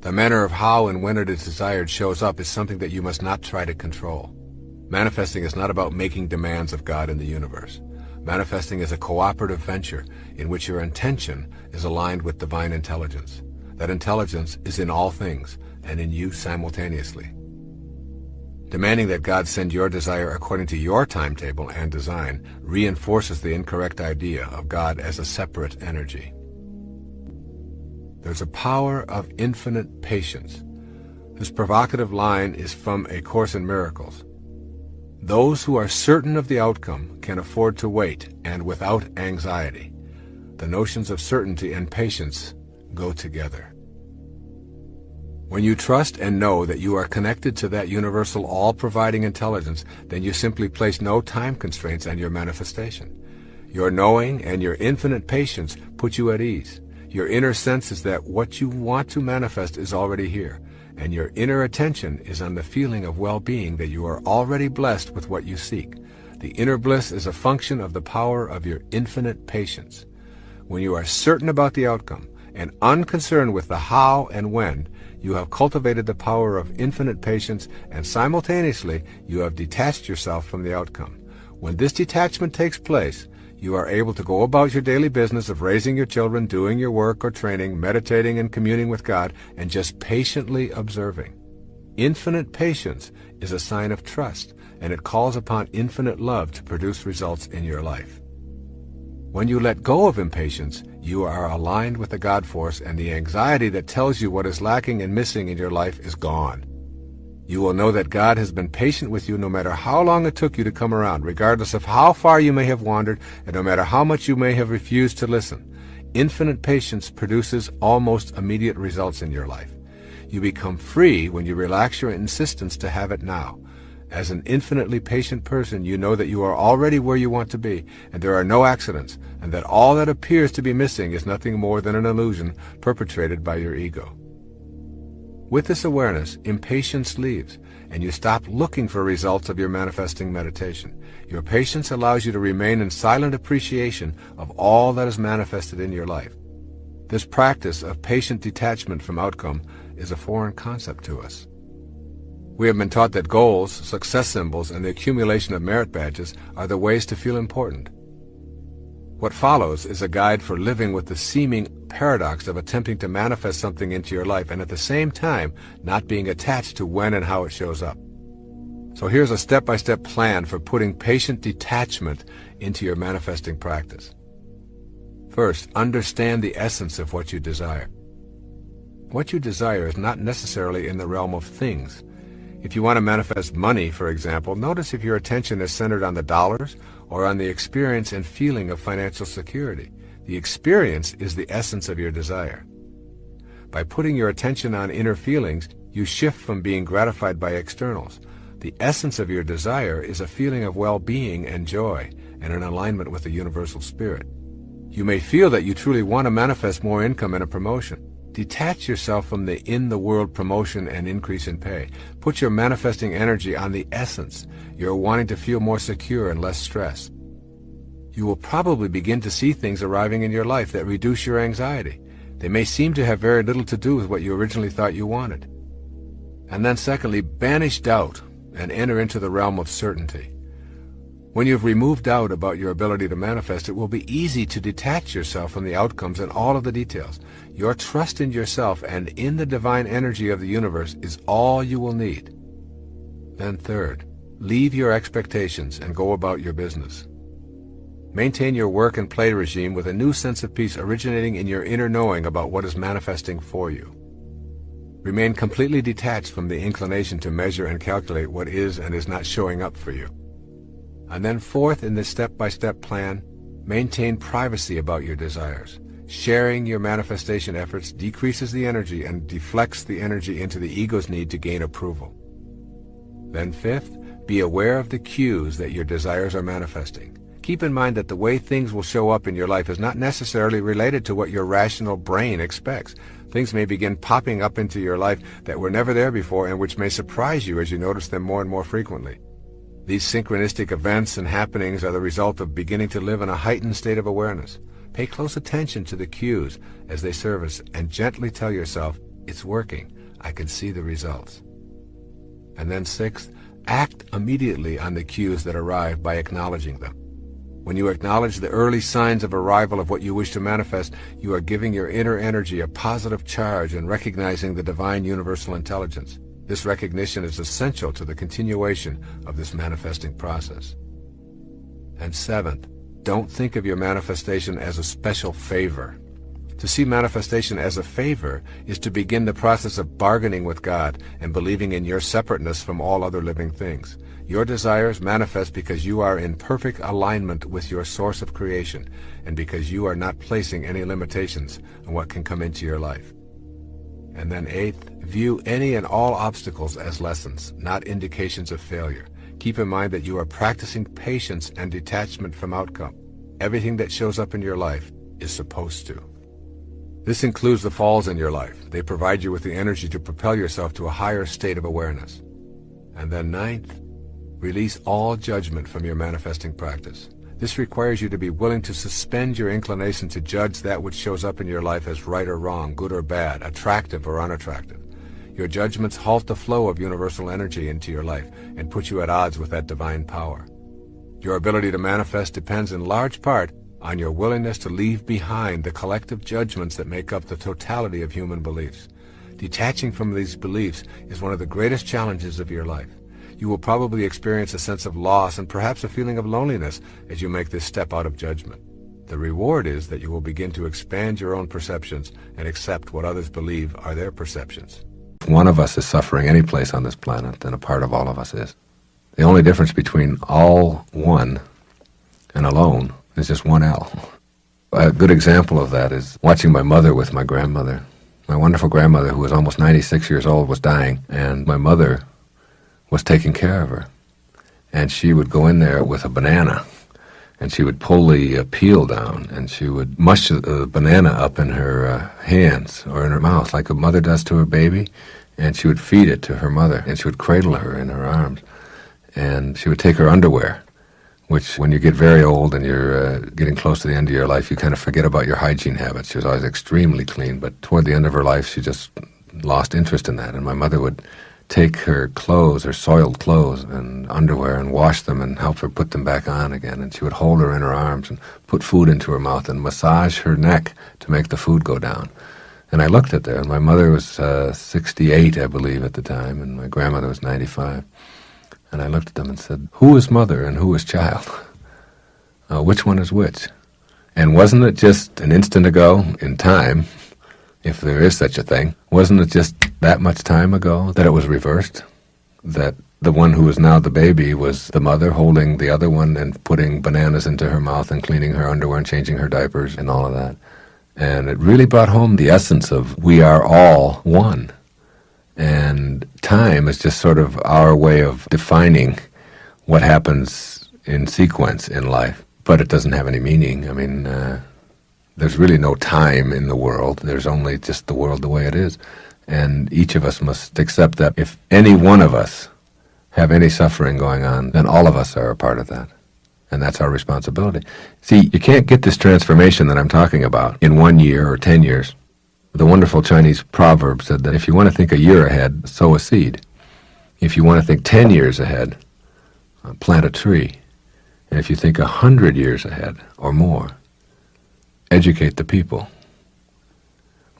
The manner of how and when it is desired shows up is something that you must not try to control. Manifesting is not about making demands of God in the universe. Manifesting is a cooperative venture in which your intention is aligned with divine intelligence. That intelligence is in all things and in you simultaneously. Demanding that God send your desire according to your timetable and design reinforces the incorrect idea of God as a separate energy. There's a power of infinite patience. This provocative line is from A Course in Miracles. Those who are certain of the outcome can afford to wait, and without anxiety. The notions of certainty and patience go together. When you trust and know that you are connected to that universal all-providing intelligence, then you simply place no time constraints on your manifestation. Your knowing and your infinite patience put you at ease. Your inner sense is that what you want to manifest is already here, and your inner attention is on the feeling of well-being that you are already blessed with what you seek. The inner bliss is a function of the power of your infinite patience. When you are certain about the outcome and unconcerned with the how and when, you have cultivated the power of infinite patience, and simultaneously you have detached yourself from the outcome. When this detachment takes place, you are able to go about your daily business of raising your children, doing your work or training, meditating and communing with God, and just patiently observing. Infinite patience is a sign of trust, and it calls upon infinite love to produce results in your life. When you let go of impatience, you are aligned with the God force, and the anxiety that tells you what is lacking and missing in your life is gone. You will know that God has been patient with you no matter how long it took you to come around, regardless of how far you may have wandered, and no matter how much you may have refused to listen. Infinite patience produces almost immediate results in your life. You become free when you relax your insistence to have it now. As an infinitely patient person, you know that you are already where you want to be, and there are no accidents, and that all that appears to be missing is nothing more than an illusion perpetrated by your ego. With this awareness, impatience leaves, and you stop looking for results of your manifesting meditation. Your patience allows you to remain in silent appreciation of all that is manifested in your life. This practice of patient detachment from outcome is a foreign concept to us. We have been taught that goals, success symbols, and the accumulation of merit badges are the ways to feel important. What follows is a guide for living with the seeming paradox of attempting to manifest something into your life and at the same time not being attached to when and how it shows up. So here's a step-by-step plan for putting patient detachment into your manifesting practice. First, understand the essence of what you desire. What you desire is not necessarily in the realm of things. If you want to manifest money, for example, notice if your attention is centered on the dollars or on the experience and feeling of financial security. The experience is the essence of your desire. By putting your attention on inner feelings, you shift from being gratified by externals. The essence of your desire is a feeling of well-being and joy and an alignment with the universal spirit. You may feel that you truly want to manifest more income and a promotion. Detach yourself from the in-the-world promotion and increase in pay. Put your manifesting energy on the essence. You're wanting to feel more secure and less stress. You will probably begin to see things arriving in your life that reduce your anxiety. They may seem to have very little to do with what you originally thought you wanted. And then secondly, banish doubt and enter into the realm of certainty. When you've removed doubt about your ability to manifest, it will be easy to detach yourself from the outcomes and all of the details. Your trust in yourself and in the divine energy of the universe is all you will need. Then third, leave your expectations and go about your business. Maintain your work and play regime with a new sense of peace originating in your inner knowing about what is manifesting for you. Remain completely detached from the inclination to measure and calculate what is and is not showing up for you. And then fourth, in this step-by-step plan, maintain privacy about your desires. Sharing your manifestation efforts decreases the energy and deflects the energy into the ego's need to gain approval. Then fifth, be aware of the cues that your desires are manifesting. Keep in mind that the way things will show up in your life is not necessarily related to what your rational brain expects. Things may begin popping up into your life that were never there before and which may surprise you as you notice them more and more frequently. These synchronistic events and happenings are the result of beginning to live in a heightened state of awareness. Pay close attention to the cues as they surface and gently tell yourself, It's working. I can see the results. And then sixth, act immediately on the cues that arrive by acknowledging them. When you acknowledge the early signs of arrival of what you wish to manifest, you are giving your inner energy a positive charge and recognizing the divine universal intelligence. This recognition is essential to the continuation of this manifesting process. And seventh, don't think of your manifestation as a special favor. To see manifestation as a favor is to begin the process of bargaining with God and believing in your separateness from all other living things. Your desires manifest because you are in perfect alignment with your source of creation and because you are not placing any limitations on what can come into your life. And then eighth, view any and all obstacles as lessons, not indications of failure. Keep in mind that you are practicing patience and detachment from outcome. Everything that shows up in your life is supposed to. This includes the falls in your life. They provide you with the energy to propel yourself to a higher state of awareness. And then ninth, release all judgment from your manifesting practice. This requires you to be willing to suspend your inclination to judge that which shows up in your life as right or wrong, good or bad, attractive or unattractive. Your judgments halt the flow of universal energy into your life and put you at odds with that divine power. Your ability to manifest depends in large part on your willingness to leave behind the collective judgments that make up the totality of human beliefs. Detaching from these beliefs is one of the greatest challenges of your life. You will probably experience a sense of loss and perhaps a feeling of loneliness as you make this step out of judgment. The reward is that you will begin to expand your own perceptions and accept what others believe are their perceptions. If one of us is suffering any place on this planet, then a part of all of us is. The only difference between all one and alone is just one L. A good example of that is watching my mother with my grandmother. My wonderful grandmother, who was almost 96 years old, was dying, and my mother was taking care of her. And she would go in there with a banana, and she would pull the peel down, and she would mush the banana up in her hands or in her mouth like a mother does to her baby, and she would feed it to her mother, and she would cradle her in her arms. And she would take her underwear, which when you get very old and you're getting close to the end of your life, you kind of forget about your hygiene habits. She was always extremely clean, but toward the end of her life, she just lost interest in that. And my mother would take her clothes, her soiled clothes and underwear, and wash them and help her put them back on again. And she would hold her in her arms and put food into her mouth and massage her neck to make the food go down. And I looked at her, and my mother was 68, I believe, at the time, and my grandmother was 95. And I looked at them and said, who is mother and who is child? Which one is which? And wasn't it just an instant ago in time, if there is such a thing, wasn't it just that much time ago that it was reversed? That the one who is now the baby was the mother holding the other one and putting bananas into her mouth and cleaning her underwear and changing her diapers and all of that. And it really brought home the essence of we are all one. And time is just sort of our way of defining what happens in sequence in life. But it doesn't have any meaning. I mean, there's really no time in the world. There's only just the world the way it is. And each of us must accept that if any one of us have any suffering going on, then all of us are a part of that. And that's our responsibility. See, you can't get this transformation that I'm talking about in 1 year or 10 years. The wonderful Chinese proverb said that if you want to think a year ahead, sow a seed. If you want to think 10 years ahead, plant a tree. And if you think 100 years ahead or more, educate the people.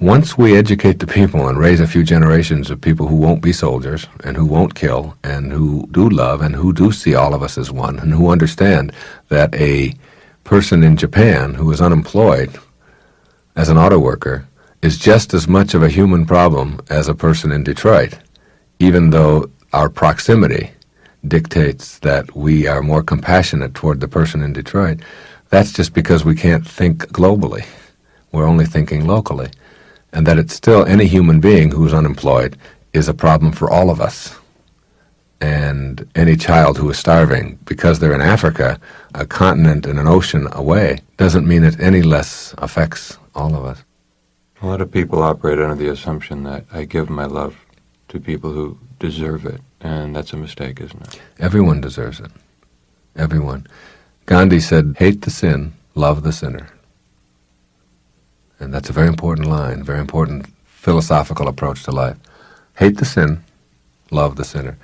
Once we educate the people and raise a few generations of people who won't be soldiers and who won't kill and who do love and who do see all of us as one and who understand that a person in Japan who is unemployed as an auto worker is just as much of a human problem as a person in Detroit, even though our proximity dictates that we are more compassionate toward the person in Detroit. That's just because we can't think globally. We're only thinking locally. And that it's still any human being who's unemployed is a problem for all of us. And any child who is starving because they're in Africa, a continent and an ocean away, doesn't mean it any less affects all of us. A lot of people operate under the assumption that I give my love to people who deserve it, and that's a mistake, isn't it? Everyone deserves it. Everyone. Gandhi said, hate the sin, love the sinner. And that's a very important line, very important philosophical approach to life. Hate the sin, love the sinner.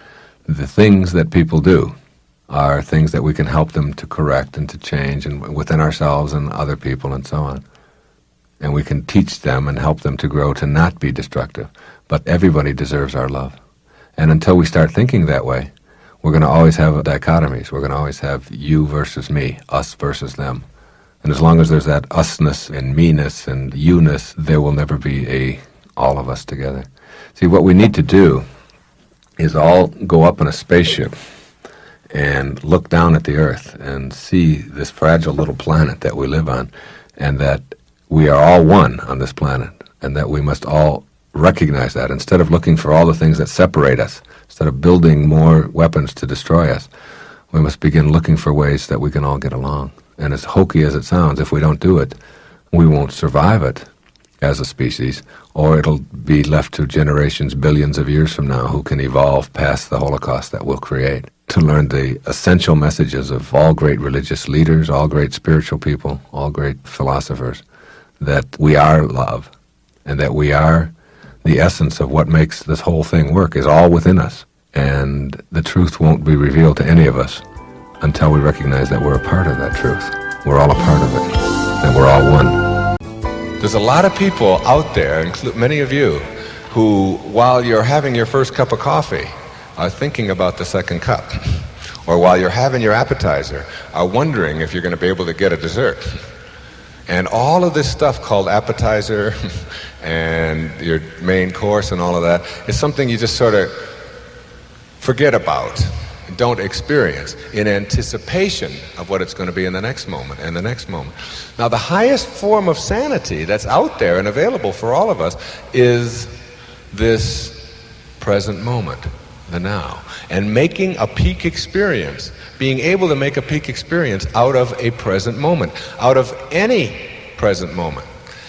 The things that people do are things that we can help them to correct and to change, and within ourselves and other people and so on. And we can teach them and help them to grow to not be destructive. But everybody deserves our love. And until we start thinking that way, we're going to always have dichotomies. We're going to always have you versus me, us versus them. And as long as there's that usness and me-ness and you-ness, there will never be all of us together. See, what we need to do is all go up in a spaceship and look down at the earth and see this fragile little planet that we live on, and that we are all one on this planet, and that we must all recognize that. Instead of looking for all the things that separate us, instead of building more weapons to destroy us, we must begin looking for ways that we can all get along. And as hokey as it sounds, if we don't do it, we won't survive it as a species, or it'll be left to generations, billions of years from now, who can evolve past the Holocaust that we'll create, to learn the essential messages of all great religious leaders, all great spiritual people, all great philosophers, that we are love, and that we are the essence of what makes this whole thing work is all within us. And the truth won't be revealed to any of us until we recognize that we're a part of that truth. We're all a part of it, and we're all one. There's a lot of people out there, including many of you, who, while you're having your first cup of coffee, are thinking about the second cup. Or while you're having your appetizer, are wondering if you're going to be able to get a dessert. And all of this stuff called appetizer and your main course and all of that is something you just sort of forget about, don't experience, in anticipation of what it's going to be in the next moment and the next moment. Now, the highest form of sanity that's out there and available for all of us is this present moment, the now, and making a peak experience, being able to make a peak experience out of a present moment, out of any present moment.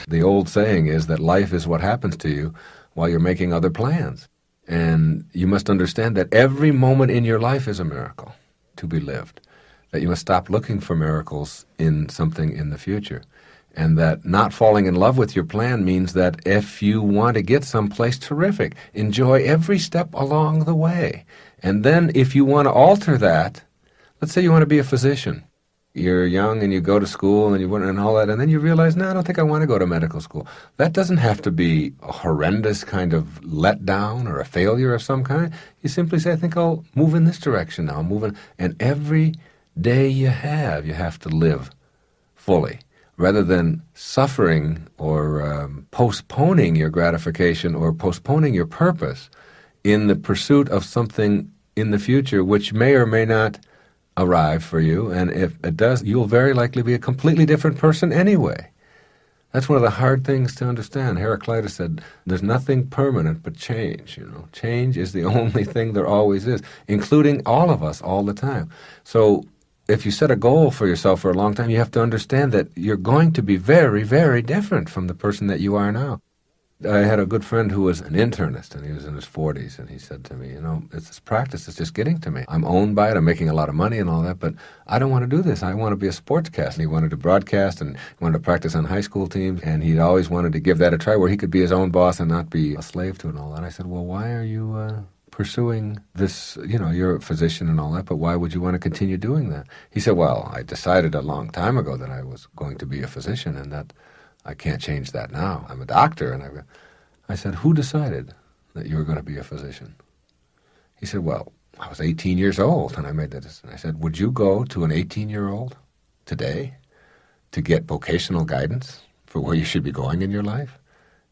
The old saying is that life is what happens to you while you're making other plans. And you must understand that every moment in your life is a miracle to be lived, that you must stop looking for miracles in something in the future, and that not falling in love with your plan means that if you want to get someplace terrific, enjoy every step along the way. And then if you want to alter that, let's say you want to be a physician. You're young and you go to school and you want and all that, and then you realize, no, I don't think I want to go to medical school. That doesn't have to be a horrendous kind of letdown or a failure of some kind. You simply say, I think I'll move in this direction now. And every day you have to live fully, rather than suffering or postponing your gratification or postponing your purpose in the pursuit of something in the future which may or may not arrive for you, and if it does, you'll very likely be a completely different person anyway. That's one of the hard things to understand. Heraclitus said, there's nothing permanent but change. Change is the only thing there always is, including all of us all the time. So if you set a goal for yourself for a long time, you have to understand that you're going to be very, very different from the person that you are now. I had a good friend who was an internist, and he was in his 40s, and he said to me, it's this practice that's just getting to me. I'm owned by it, I'm making a lot of money and all that, but I don't want to do this. I want to be a sportscaster. And he wanted to broadcast, and he wanted to practice on high school teams, and he'd always wanted to give that a try where he could be his own boss and not be a slave to it and all that. And I said, well, why are you pursuing this? You're a physician and all that, but why would you want to continue doing that? He said, well, I decided a long time ago that I was going to be a physician, and that I can't change that now. I'm a doctor. And I said, who decided that you were going to be a physician? He said, well, I was 18 years old and I made that decision. I said, would you go to an 18-year-old today to get vocational guidance for where you should be going in your life?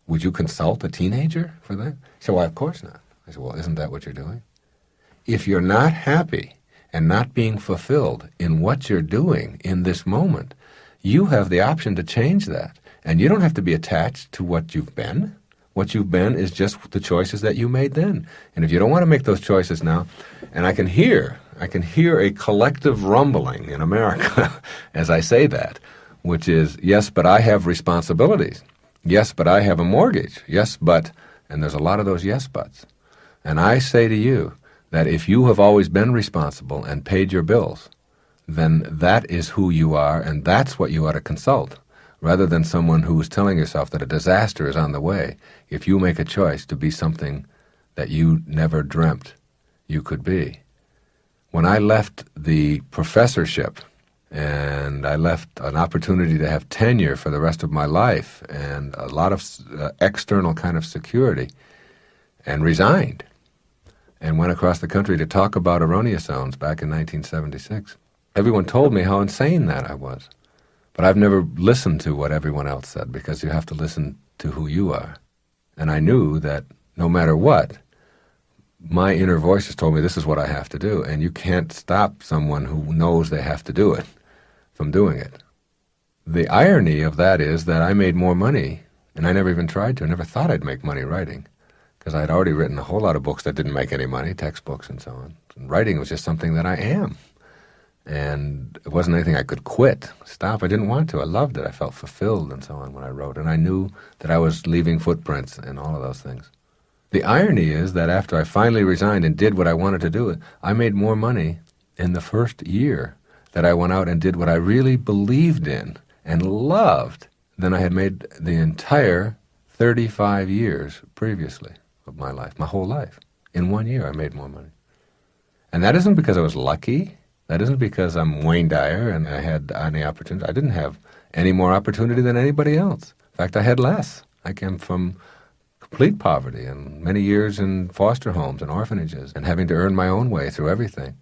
Would you consult a teenager for that? He said, well, of course not. I said, well, isn't that what you're doing? If you're not happy and not being fulfilled in what you're doing in this moment, you have the option to change that. And you don't have to be attached to what you've been. What you've been is just the choices that you made then. And if you don't want to make those choices now, and I can hear a collective rumbling in America as I say that, which is, yes, but I have responsibilities. Yes, but I have a mortgage. Yes, but, and there's a lot of those yes, buts. And I say to you that if you have always been responsible and paid your bills, then that is who you are, and that's what you ought to consult. rather than someone who is telling yourself that a disaster is on the way if you make a choice to be something that you never dreamt you could be. When I left the professorship and I left an opportunity to have tenure for the rest of my life and a lot of external kind of security, and resigned and went across the country to talk about erroneous zones back in 1976, everyone told me how insane that I was. But I've never listened to what everyone else said, because you have to listen to who you are. And I knew that no matter what, my inner voices told me this is what I have to do, and you can't stop someone who knows they have to do it from doing it. The irony of that is that I made more money, and I never even tried to. I never thought I'd make money writing, because I'd already written a whole lot of books that didn't make any money, textbooks and so on. And writing was just something that I am. And it wasn't anything I could quit, stop. I didn't want to. I loved it. I felt fulfilled and so on when I wrote. And I knew that I was leaving footprints and all of those things. The irony is that after I finally resigned and did what I wanted to do, I made more money in the first year that I went out and did what I really believed in and loved than I had made the entire 35 years previously of my life, my whole life. In 1 year, I made more money. And that isn't because I was lucky. That isn't because I'm Wayne Dyer and I had any opportunity. I didn't have any more opportunity than anybody else. In fact, I had less. I came from complete poverty and many years in foster homes and orphanages and having to earn my own way through everything.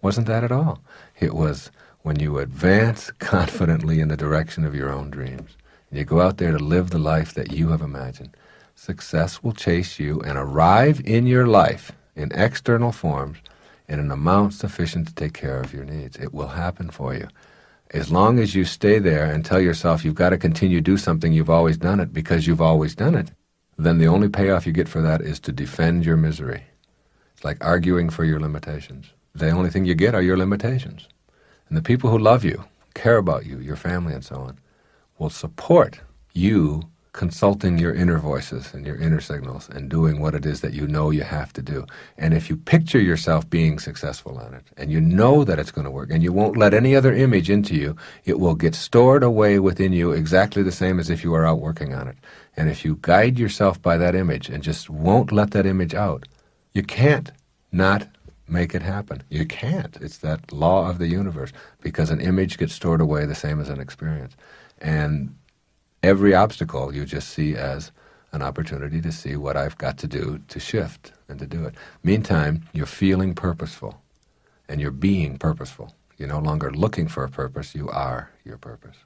Wasn't that at all. It was when you advance confidently in the direction of your own dreams and you go out there to live the life that you have imagined, success will chase you and arrive in your life in external forms in an amount sufficient to take care of your needs. It will happen for you. As long as you stay there and tell yourself you've got to continue to do something, you've always done it because you've always done it, then the only payoff you get for that is to defend your misery. It's like arguing for your limitations. The only thing you get are your limitations. And the people who love you, care about you, your family and so on, will support you consulting your inner voices and your inner signals and doing what it is that you know you have to do. And if you picture yourself being successful at it, and you know that it's going to work, and you won't let any other image into you, it will get stored away within you exactly the same as if you were out working on it. And if you guide yourself by that image and just won't let that image out, you can't not make it happen. You can't. It's that law of the universe, because an image gets stored away the same as an experience. And every obstacle you just see as an opportunity to see what I've got to do to shift and to do it. Meantime, you're feeling purposeful and you're being purposeful. You're no longer looking for a purpose, you are your purpose.